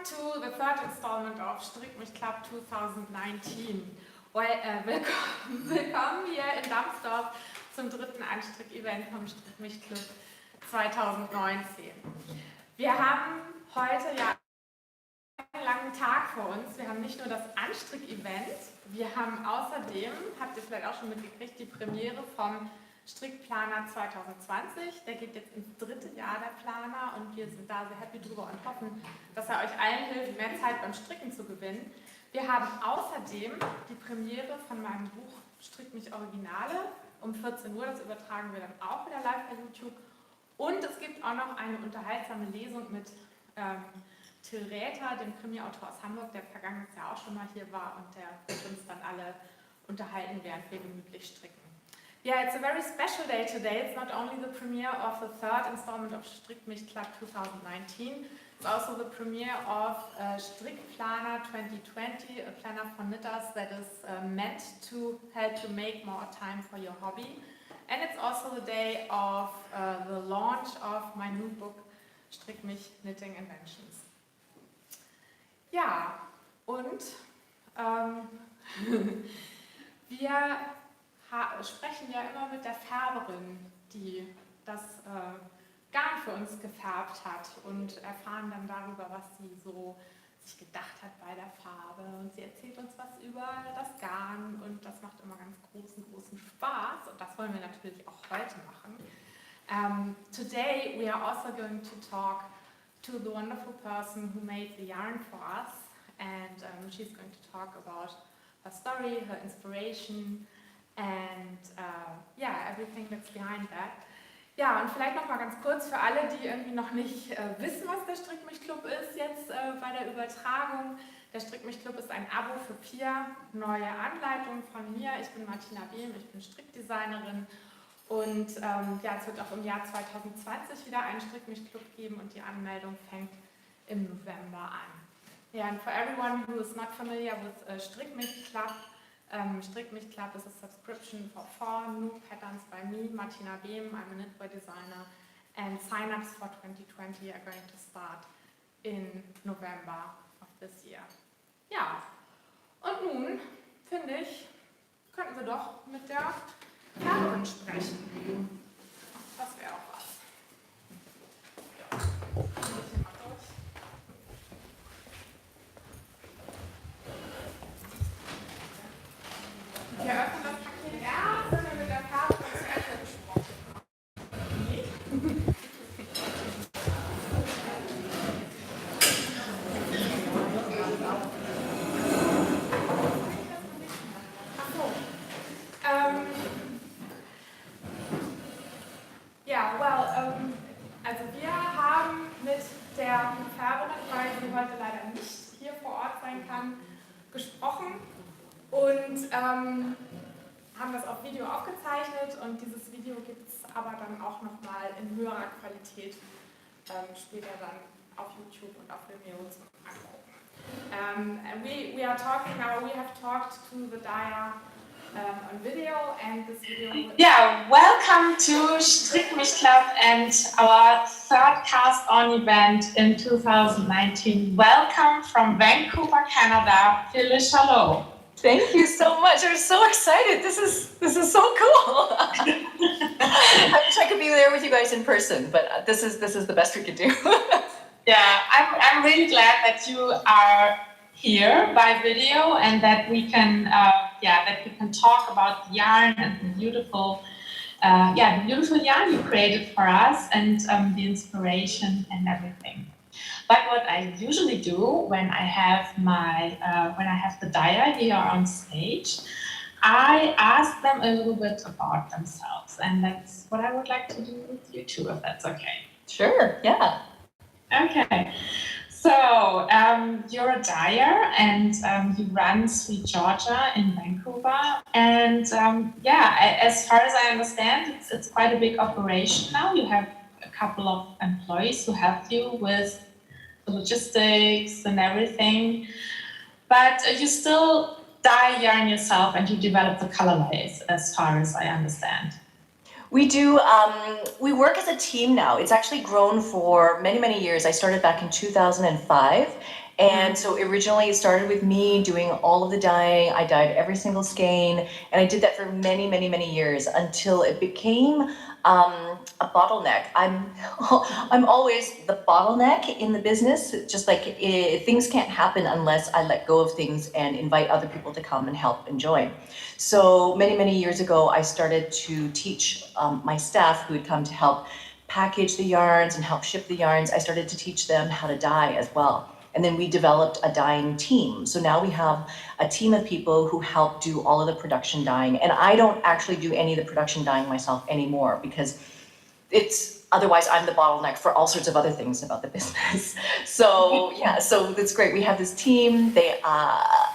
Welcome to the third installment of Strickmich Club 2019. Willkommen hier in Damsdorf zum dritten Anstrick-Event vom Strickmich Club 2019. Wir haben heute ja einen langen Tag vor uns. Wir haben nicht nur das Anstrick-Event, wir haben außerdem, habt ihr vielleicht auch schon mitgekriegt, die Premiere vom Strickplaner 2020, der geht jetzt ins dritte Jahr, der Planer, und wir sind da sehr happy drüber und hoffen, dass er euch allen hilft, mehr Zeit beim Stricken zu gewinnen. Wir haben außerdem die Premiere von meinem Buch Strickmich Originale um 14 Uhr, das übertragen wir dann auch wieder live bei YouTube. Und es gibt auch noch eine unterhaltsame Lesung mit Till Räther, dem Krimi-Autor aus Hamburg, der vergangenes Jahr auch schon mal hier war, und der wird uns dann alle unterhalten, während wir gemütlich stricken. Yeah, it's a very special day today. It's not only the premiere of the third installment of Strickmich Club 2019, it's also the premiere of Strickplaner 2020, a planner for knitters that is meant to help you make more time for your hobby. And it's also the day of the launch of my new book, Strickmich Knitting Inventions. Ja, und wir sprechen ja immer mit der Färberin, die das Garn für uns gefärbt hat, und erfahren dann darüber, was sie so sich gedacht hat bei der Farbe. Und sie erzählt uns was über das Garn, und das macht immer ganz großen Spaß, und das wollen wir natürlich auch heute machen. Today we are also going to talk to the wonderful person who made the yarn for us, and she's going to talk about her story, her inspiration, and everything that's behind that. Ja, und vielleicht noch mal ganz kurz für alle, die irgendwie noch nicht wissen, was der Strickmich Club ist jetzt bei der Übertragung. Der Strickmich Club ist ein Abo für 4 neue Anleitungen von mir. Ich bin Martina Behm, ich bin Strickdesignerin, und es wird auch im Jahr 2020 wieder einen Strickmich Club geben, und die Anmeldung fängt im November an. Yeah, and for everyone who is not familiar with Strickmich Club, Strickmich Club is a subscription for 4 new patterns by me, Martina Behm. I'm a knitwear designer, and sign-ups for 2020 are going to start in November of this year. Ja, und nun, finde ich, könnten wir doch mit der Färberin sprechen. Das wäre auch was. Ja. Wir öffnen das Paket erst, wenn wir mit der Färberin zu Ende gesprochen haben. Also wir haben mit der Färberin, weil sie heute leider nicht hier vor Ort sein kann, gesprochen und haben das auf Video aufgezeichnet, und dieses Video gibt es aber dann auch nochmal in höherer Qualität später dann auf YouTube und auf Vimeo zum Angucken. We are talking now, we have talked to the dyer on video, and this video... Yeah, welcome to Strickmich Club and our third cast-on event in 2019. Welcome from Vancouver, Canada, Phyllis Chalot. Thank you so much. We're so excited. This is so cool. I wish I could be there with you guys in person, but this is the best we could do. Yeah, I'm really glad that you are here by video, and that we can talk about yarn and the beautiful yarn you created for us, and the inspiration and everything. But what I usually do when I have the dyer here on stage, I ask them a little bit about themselves, and that's what I would like to do with you too, if that's okay. Sure, yeah. Okay, so you're a dyer, and you run Sweet Georgia in Vancouver, and as far as I understand, it's quite a big operation now. You have a couple of employees who help you with the logistics and everything, but you still dye yarn yourself, and you develop the colorways, as far as I understand. We do. We work as a team now. It's actually grown for many, many years. I started back in 2005, And so originally it started with me doing all of the dyeing. I dyed every single skein, and I did that for many, many, many years until it became a bottleneck. I'm always the bottleneck in the business. Just like things can't happen unless I let go of things and invite other people to come and help and join. So many, many years ago, I started to teach my staff who had come to help package the yarns and help ship the yarns. I started to teach them how to dye as well. And then we developed a dyeing team. So now we have a team of people who help do all of the production dyeing. And I don't actually do any of the production dyeing myself anymore because otherwise I'm the bottleneck for all sorts of other things about the business. So yeah, so it's great. We have this team.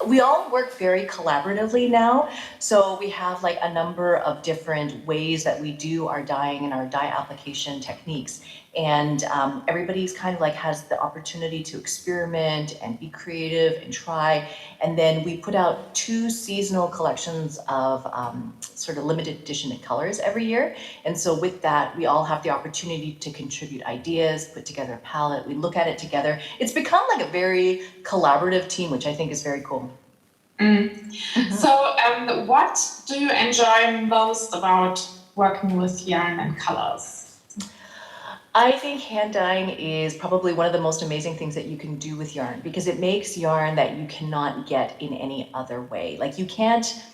We all work very collaboratively now. So we have like a number of different ways that we do our dyeing and our dye application techniques. And everybody's kind of like has the opportunity to experiment and be creative and try. And then we put out 2 seasonal collections of sort of limited edition colors every year. And so with that, we all have the opportunity to contribute ideas, put together a palette. We look at it together. It's become like a very collaborative team, which I think is very cool. So what do you enjoy most about working with yarn and colors? I think hand dyeing is probably one of the most amazing things that you can do with yarn because it makes yarn that you cannot get in any other way. Like you can't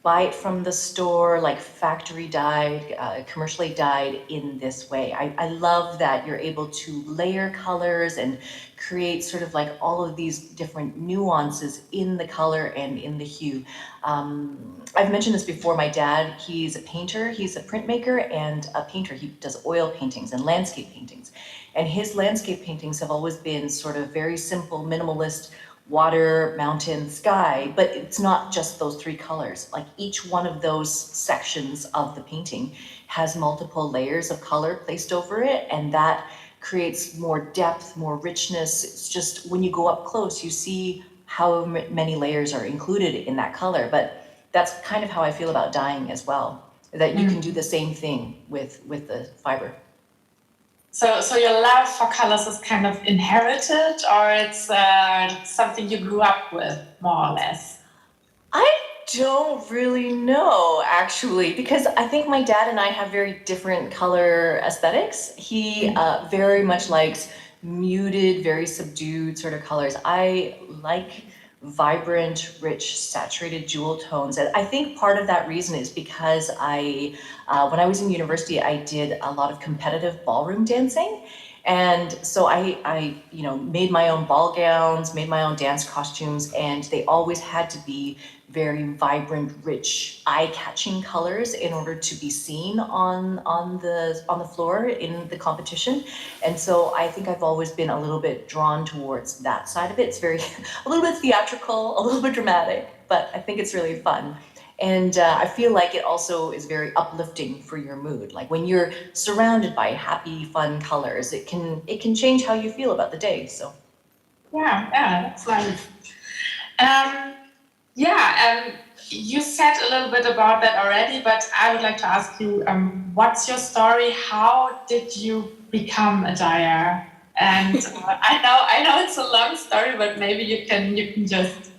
buy it from the store, like factory dyed, commercially dyed in this way. I love that you're able to layer colors and create sort of like all of these different nuances in the color and in the hue. I've mentioned this before. My dad, he's a painter, he's a printmaker and a painter. He does oil paintings and landscape paintings. And his landscape paintings have always been sort of very simple, minimalist, water, mountain, sky, but it's not just those 3 colors. Like each one of those sections of the painting has multiple layers of color placed over it, and that creates more depth, more richness. It's just when you go up close, you see how many layers are included in that color. But that's kind of how I feel about dyeing as well, that you can do the same thing with the fiber. So your love for colors is kind of inherited, or it's something you grew up with, more or less? I don't really know, actually, because I think my dad and I have very different color aesthetics. He very much likes muted, very subdued sort of colors. I like vibrant, rich, saturated jewel tones. And I think part of that reason is because when I was in university, I did a lot of competitive ballroom dancing. And so I made my own ball gowns, made my own dance costumes, and they always had to be very vibrant, rich, eye-catching colors in order to be seen on the floor in the competition. And so I think I've always been a little bit drawn towards that side of it. It's very a little bit theatrical, a little bit dramatic, but I think it's really fun. And I feel like it also is very uplifting for your mood. Like when you're surrounded by happy, fun colors, it can change how you feel about the day. So yeah, that's nice. You said a little bit about that already, but I would like to ask you, what's your story? How did you become a dyer? And I know it's a long story, but maybe you can just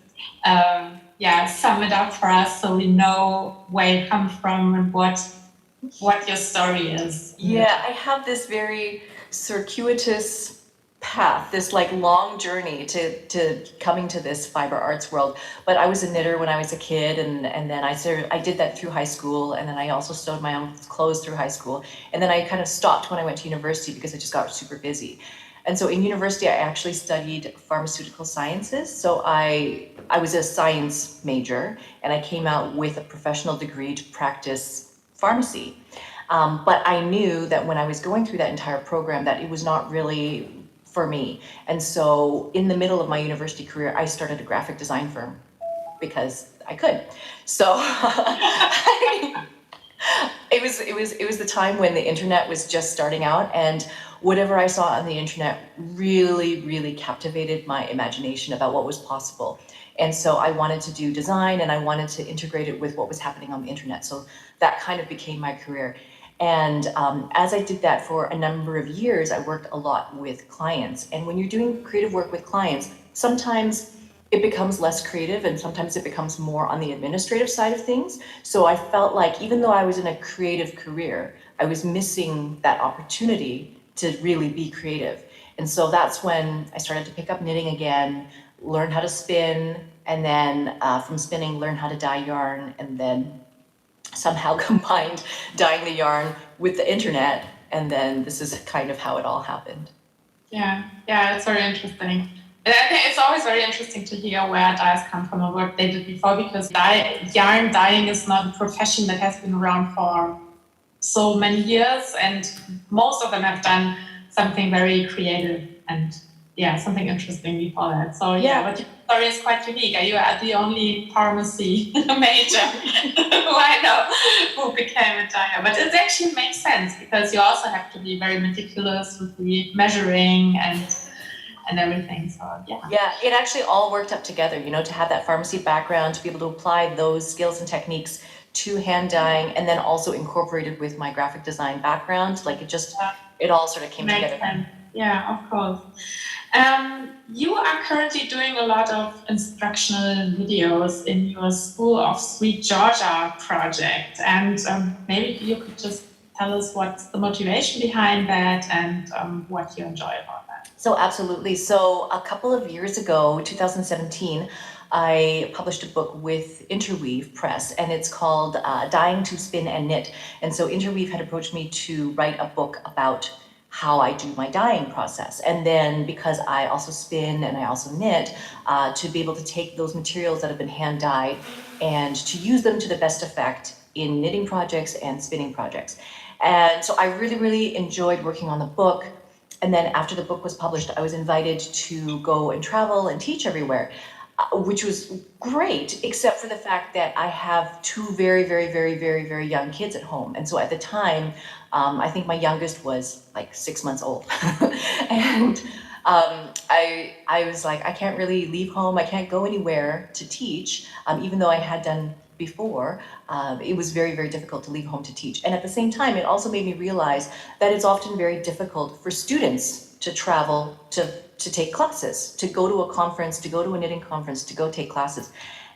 sum it up for us so we know where you come from and what your story is. Yeah, I have this very circuitous path, this like long journey to coming to this fiber arts world. But I was a knitter when I was a kid, and then I did that through high school, and then I also sewed my own clothes through high school, and then I kind of stopped when I went to university because I just got super busy. And so in university, I actually studied pharmaceutical sciences. So I was a science major, and I came out with a professional degree to practice pharmacy. But I knew that when I was going through that entire program that it was not really for me. And so in the middle of my university career, I started a graphic design firm because I could. So it was the time when the internet was just starting out, and whatever I saw on the internet really, really captivated my imagination about what was possible. And so I wanted to do design, and I wanted to integrate it with what was happening on the internet. So that kind of became my career. And as I did that for a number of years, I worked a lot with clients. And when you're doing creative work with clients, sometimes it becomes less creative and sometimes it becomes more on the administrative side of things. So I felt like even though I was in a creative career, I was missing that opportunity to really be creative. And so that's when I started to pick up knitting again, learn how to spin, and then from spinning, learn how to dye yarn, and then somehow combined dyeing the yarn with the internet. And then this is kind of how it all happened. Yeah, it's very interesting. And I think it's always very interesting to hear where dyes come from and what they did before, because yarn dyeing is not a profession that has been around for so many years, and most of them have done something very creative and something interesting before that. So but your story is quite unique. You are the only pharmacy major who I know who became a dyer. But it actually makes sense because you also have to be very meticulous with the measuring and everything. So yeah, it actually all worked up together, you know, to have that pharmacy background, to be able to apply those skills and techniques to hand dyeing, and then also incorporated with my graphic design background. Like it all sort of came together. Sense. Yeah, of course. You are currently doing a lot of instructional videos in your School of Sweet Georgia project, and maybe you could just tell us what's the motivation behind that and what you enjoy about that. So absolutely. So a couple of years ago, 2017, I published a book with Interweave Press, and it's called Dyeing to Spin and Knit. And so Interweave had approached me to write a book about how I do my dyeing process. And then because I also spin and I also knit, to be able to take those materials that have been hand dyed and to use them to the best effect in knitting projects and spinning projects. And so I really, really enjoyed working on the book. And then after the book was published, I was invited to go and travel and teach everywhere, which was great, except for the fact that I have two very, very, very, very, very young kids at home. And so at the time, I think my youngest was like 6 months old. And I was like, I can't really leave home. I can't go anywhere to teach, even though I had done before. It was very, very difficult to leave home to teach. And at the same time, it also made me realize that it's often very difficult for students to travel to take classes, to go to a conference, to go to a knitting conference, to go take classes.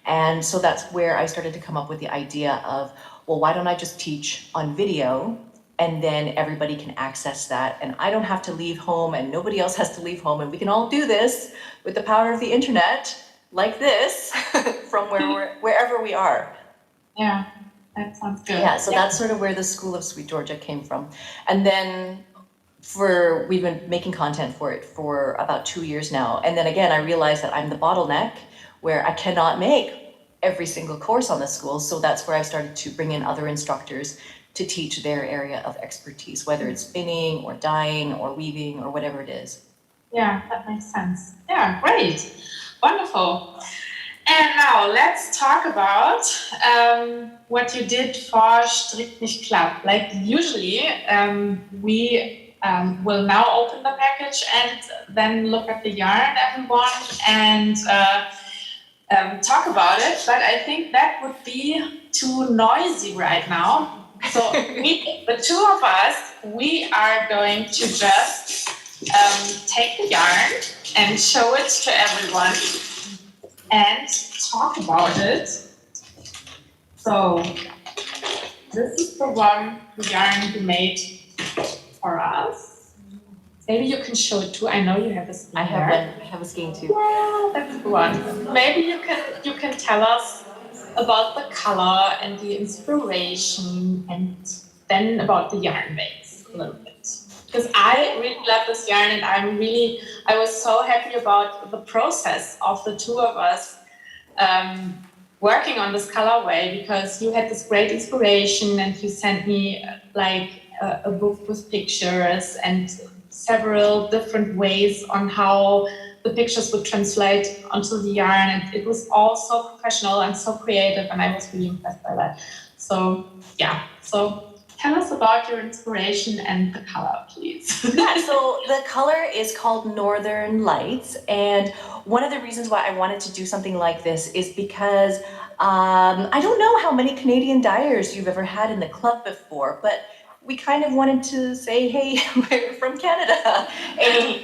And so that's where I started to come up with the idea of, well, why don't I just teach on video, and then everybody can access that, and I don't have to leave home and nobody else has to leave home, and we can all do this with the power of the internet like this from wherever we are. Yeah, that sounds good. Yeah, so that's sort of where the School of Sweet Georgia came from. And then we've been making content for it for about 2 years now. And then again, I realized that I'm the bottleneck where I cannot make every single course on the school. So that's where I started to bring in other instructors to teach their area of expertise, whether it's spinning or dyeing or weaving or whatever it is. Yeah, that makes sense. Yeah, great. Wonderful. And now let's talk about what you did for Strickmich Club. Like usually we will now open the package and then look at the yarn, everyone, and talk about it. But I think that would be too noisy right now. So the two of us, we are going to just take the yarn and show it to everyone and talk about it. So this is the yarn you made for us. Maybe you can show it too. I know you have a skein. I have a skein too. Well, that's the one. Maybe you can tell us about the color and the inspiration, and then about the yarn base a little bit. Because I really love this yarn, and I was so happy about the process of the two of us working on this colorway, because you had this great inspiration and you sent me like a book with pictures and several different ways on how the pictures would translate onto the yarn, and it was all so professional and so creative, and I was really impressed by that. So tell us about your inspiration and the color, please. Yeah, so the color is called Northern Lights, and one of the reasons why I wanted to do something like this is because I don't know how many Canadian dyers you've ever had in the club before, but we kind of wanted to say, hey, we're from Canada, and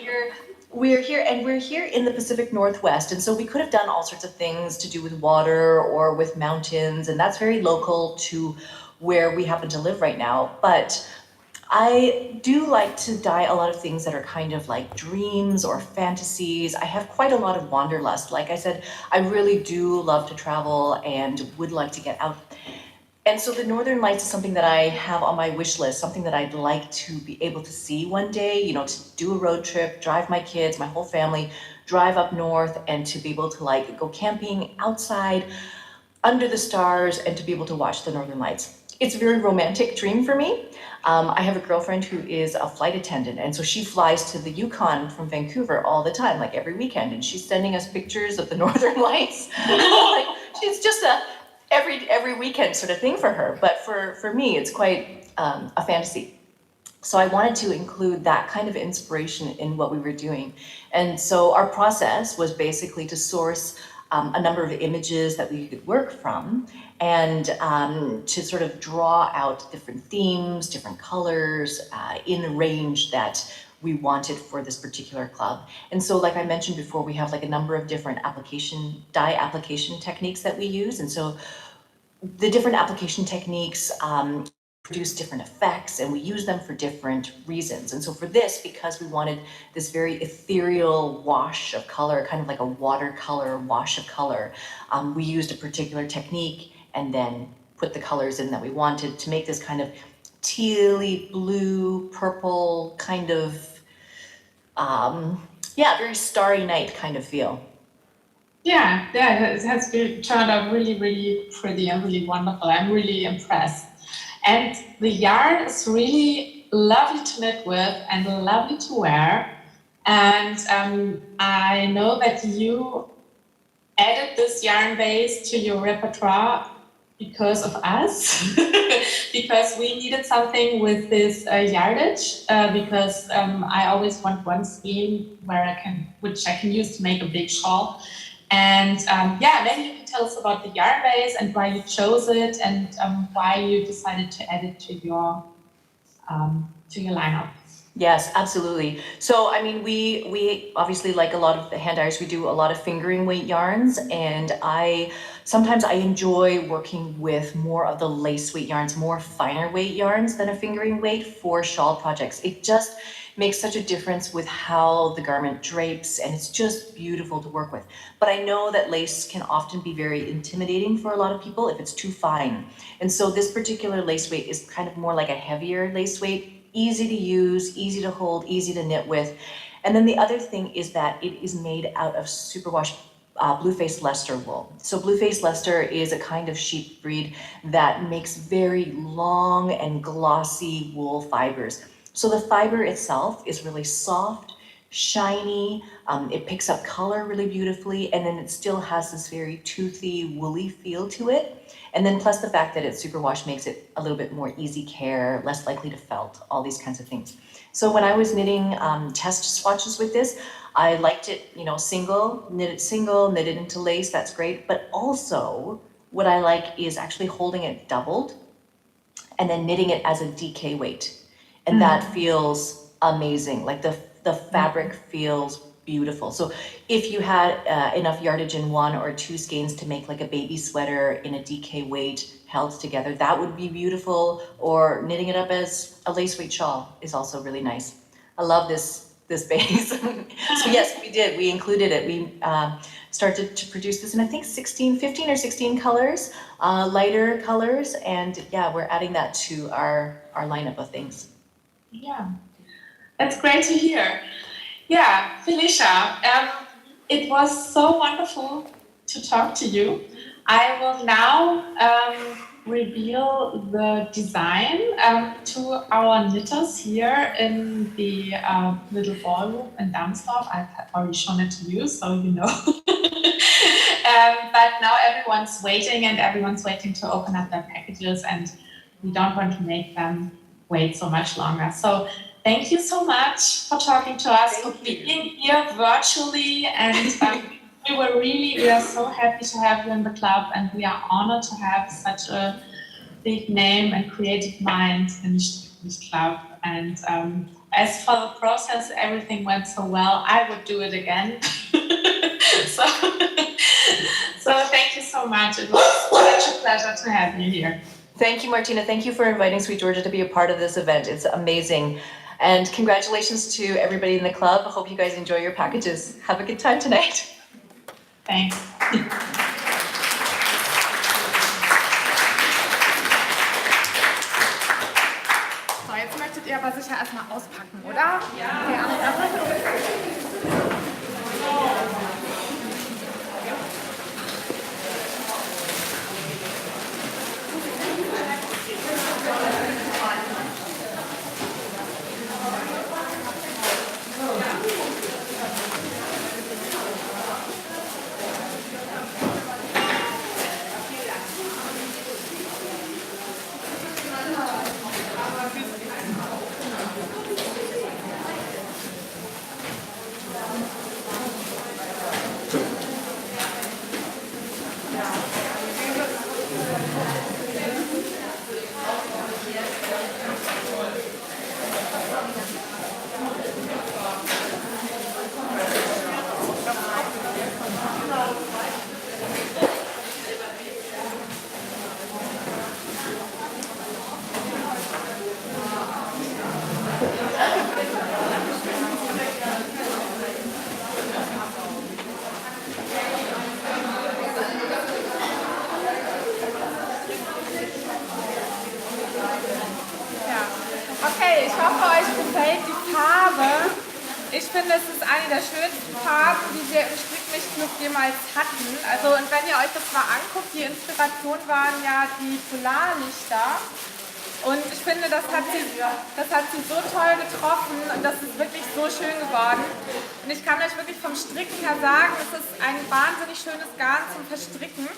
we're here in the Pacific Northwest, and so we could have done all sorts of things to do with water or with mountains, and that's very local to where we happen to live right now. But I do like to dye a lot of things that are kind of like dreams or fantasies. I have quite a lot of wanderlust. Like I said, I really do love to travel and would like to get out. And so the Northern Lights is something that I have on my wish list, something that I'd like to be able to see one day, you know, to do a road trip, drive my kids, my whole family, drive up north, and to be able to like go camping outside under the stars and to be able to watch the Northern Lights. It's a very romantic dream for me. I have a girlfriend who is a flight attendant, and so she flies to the Yukon from Vancouver all the time, like every weekend, and she's sending us pictures of the Northern Lights. Like, she's just a every weekend sort of thing for her, but for me, it's quite a fantasy. So I wanted to include that kind of inspiration in what we were doing. And so our process was basically to source a number of images that we could work from, and to sort of draw out different themes, different colors in a range that we wanted for this particular club. And so, like I mentioned before, we have like a number of different dye application techniques that we use. And so the different application techniques produce different effects, and we use them for different reasons. And so for this, because we wanted this very ethereal wash of color, kind of like a watercolor wash of color, we used a particular technique and then put the colors in that we wanted to make this kind of tealy blue, purple kind of, very starry night kind of feel. Yeah, it has turned out really, really pretty and really wonderful. I'm really impressed. And the yarn is really lovely to knit with and lovely to wear. And I know that you added this yarn base to your repertoire because of us, because we needed something with this yardage, because I always want one skein which I can use to make a big shawl. And maybe you can tell us about the yarn base and why you chose it, and why you decided to add it to your lineup. Yes, absolutely. So, I mean, we obviously, like a lot of the hand dyers, we do a lot of fingering weight yarns, and sometimes I enjoy working with more of the lace weight yarns, more finer weight yarns than a fingering weight for shawl projects. It just makes such a difference with how the garment drapes, and it's just beautiful to work with. But I know that lace can often be very intimidating for a lot of people if it's too fine. And so this particular lace weight is kind of more like a heavier lace weight, easy to use, easy to hold, easy to knit with. And then the other thing is that it is made out of superwash blue-faced Leicester wool. So blue-faced Leicester is a kind of sheep breed that makes very long and glossy wool fibers. So the fiber itself is really soft, shiny, it picks up color really beautifully, and then it still has this very toothy, woolly feel to it. And then plus the fact that it's superwash makes it a little bit more easy care, less likely to felt, all these kinds of things. So when I was knitting test swatches with this, I liked it, single, knit it into lace, that's great. But also what I like is actually holding it doubled and then knitting it as a DK weight. And that feels amazing. Like the fabric feels beautiful. So if you had enough yardage in one or two skeins to make like a baby sweater in a DK weight held together, that would be beautiful. Or knitting it up as a lace weight shawl is also really nice. I love this base. So yes, we did. We included it. We started to produce this in I think 15 or 16 colors, lighter colors, and yeah, we're adding that to our lineup of things. Yeah, that's great to hear. Yeah, Felicia, it was so wonderful to talk to you. I will now reveal the design to our knitters here in the little ballroom in Darmstadt. I've already shown it to you, so you know. But now everyone's waiting, and everyone's waiting to open up their packages, and we don't want to make them wait so much longer. So thank you so much for talking to us, for being here virtually, and we are so happy to have you in the club, and we are honored to have such a big name and creative mind in Strickmich Club. And as for the process, everything went so well. I would do it again. So thank you so much. It was such a pleasure to have you here. Thank you, Martina. Thank you for inviting Sweet Georgia to be a part of this event. It's amazing. And congratulations to everybody in the club. I hope you guys enjoy your packages. Have a good time tonight. Thanks. So, jetzt möchtet ihr aber sicher erstmal auspacken, oder? Ja. Okay, ich hoffe, euch gefällt die Farbe. Ich finde, es ist eine der schönsten Farben, die wir im Strickmich Club jemals hatten. Also, und wenn ihr euch das mal anguckt, die Inspiration waren ja die Polarlichter. Und ich finde, das hat sie so toll getroffen und das ist wirklich so schön geworden. Und ich kann euch wirklich vom Stricken her sagen, es ist ein wahnsinnig schönes Garn zum Verstricken.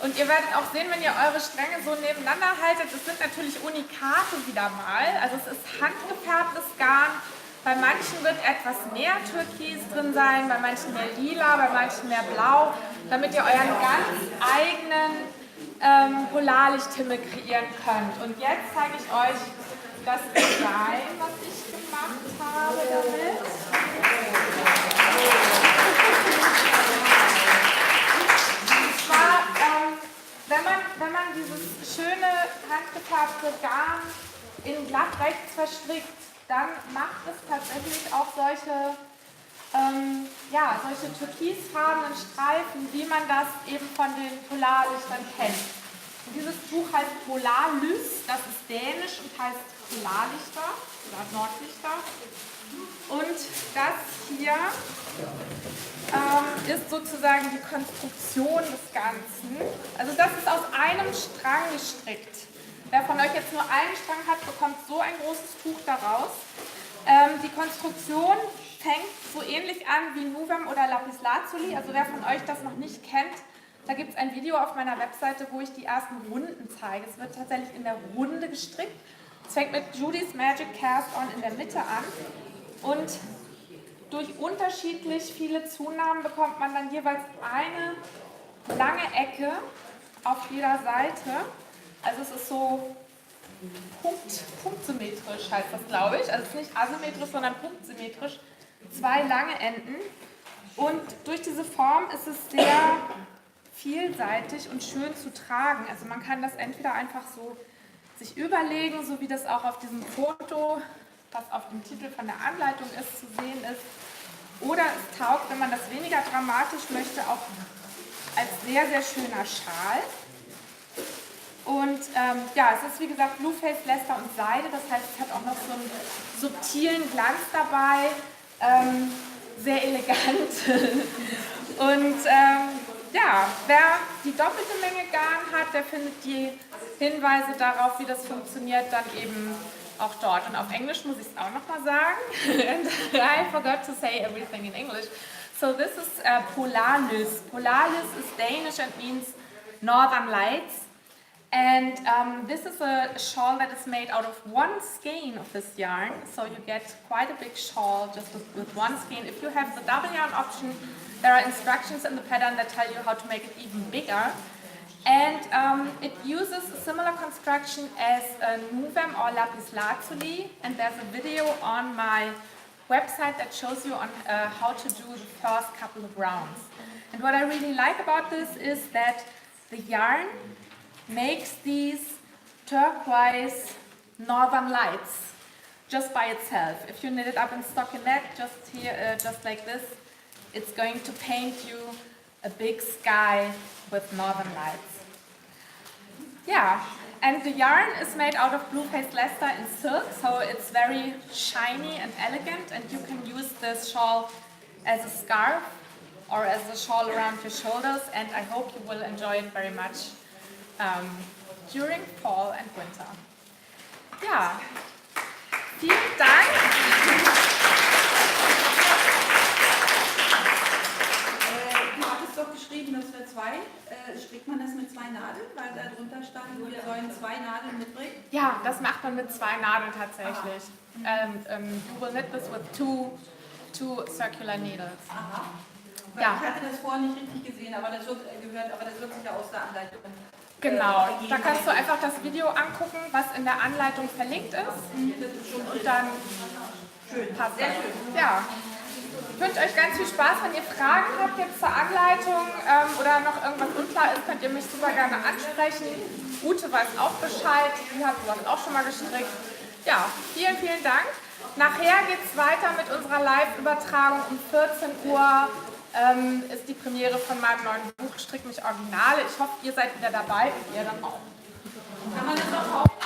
Und ihr werdet auch sehen, wenn ihr eure Stränge so nebeneinander haltet, es sind natürlich Unikate wieder mal. Also es ist handgefärbtes Garn. Bei manchen wird etwas mehr Türkis drin sein, bei manchen mehr Lila, bei manchen mehr Blau, damit ihr euren ganz eigenen Polarlichthimmel kreieren könnt. Und jetzt zeige ich euch das Design, was ich gemacht habe damit. Und zwar, wenn man dieses schöne handgefärbte Garn in glatt rechts verstrickt, dann macht es tatsächlich auch solche türkisfarbenen Streifen, wie man das eben von den Polarlichtern kennt. Und dieses Buch heißt Polarlys, das ist dänisch und heißt Polarlichter oder Nordlichter. Und das hier ist sozusagen die Konstruktion des Ganzen. Also das ist aus einem Strang gestrickt. Wer von euch jetzt nur einen Strang hat, bekommt so ein großes Tuch daraus. Die Konstruktion fängt so ähnlich an wie Nuvem oder Lapislazuli. Also wer von euch das noch nicht kennt, da gibt es ein Video auf meiner Webseite, wo ich die ersten Runden zeige. Es wird tatsächlich in der Runde gestrickt. Es fängt mit Judy's Magic Cast On in der Mitte an. Und durch unterschiedlich viele Zunahmen bekommt man dann jeweils eine lange Ecke auf jeder Seite. Also es ist so punktsymmetrisch, heißt das, glaube ich. Also es ist nicht asymmetrisch, sondern punktsymmetrisch. Zwei lange Enden. Und durch diese Form ist es sehr vielseitig und schön zu tragen. Also man kann das entweder einfach so sich überlegen, so wie das auch auf diesem Foto, was auf dem Titel von der Anleitung ist, zu sehen ist. Oder es taugt, wenn man das weniger dramatisch möchte, auch als sehr, sehr schöner Schal. Und es ist wie gesagt Blueface, Lester und Seide, das heißt, es hat auch noch so einen subtilen Glanz dabei, sehr elegant. Und wer die doppelte Menge Garn hat, der findet die Hinweise darauf, wie das funktioniert, dann eben auch dort. Und auf Englisch muss ich es auch nochmal sagen. And I forgot to say everything in English. So this is Polarlys. Polarlys is Danish and means Northern Lights. And this is a shawl that is made out of one skein of this yarn. So you get quite a big shawl just with one skein. If you have the double yarn option, there are instructions in the pattern that tell you how to make it even bigger. And it uses a similar construction as a nuvem or lapis lazuli, and there's a video on my website that shows you on how to do the first couple of rounds. And what I really like about this is that the yarn makes these turquoise northern lights just by itself. If you knit it up in stockinette, just here, just like this, it's going to paint you a big sky with northern lights. Yeah, and the yarn is made out of blue-faced Leicester in silk, so it's very shiny and elegant, and you can use this shawl as a scarf or as a shawl around your shoulders, and I hope you will enjoy it very much during fall and winter. Ja, vielen Dank. Du hattest doch geschrieben, dass wir strickt man das mit 2 Nadeln, weil da drunter stand, wir sollen 2 Nadeln mitbringen? Ja, das macht man mit 2 Nadeln tatsächlich. You will knit this with two circular needles. Aha. Weil Ja. Ich hatte das vorher nicht richtig gesehen, aber das wird sich ja aus der Anleitung. Genau, da kannst du einfach das Video angucken, was in der Anleitung verlinkt ist. Das ist schon Und dann passt das. Ja. Ich wünsche euch ganz viel Spaß. Wenn ihr Fragen habt jetzt zur Anleitung oder noch irgendwas unklar ist, könnt ihr mich super gerne ansprechen. Ute weiß auch Bescheid, du hast auch schon mal gestrickt. Ja, vielen, vielen Dank. Nachher geht es weiter mit unserer Live-Übertragung um 14 Uhr. Ist die Premiere von meinem neuen Buch Strickmich Originale. Ich hoffe, ihr seid wieder dabei und ihr dann auch. Kann man das auch kaufen?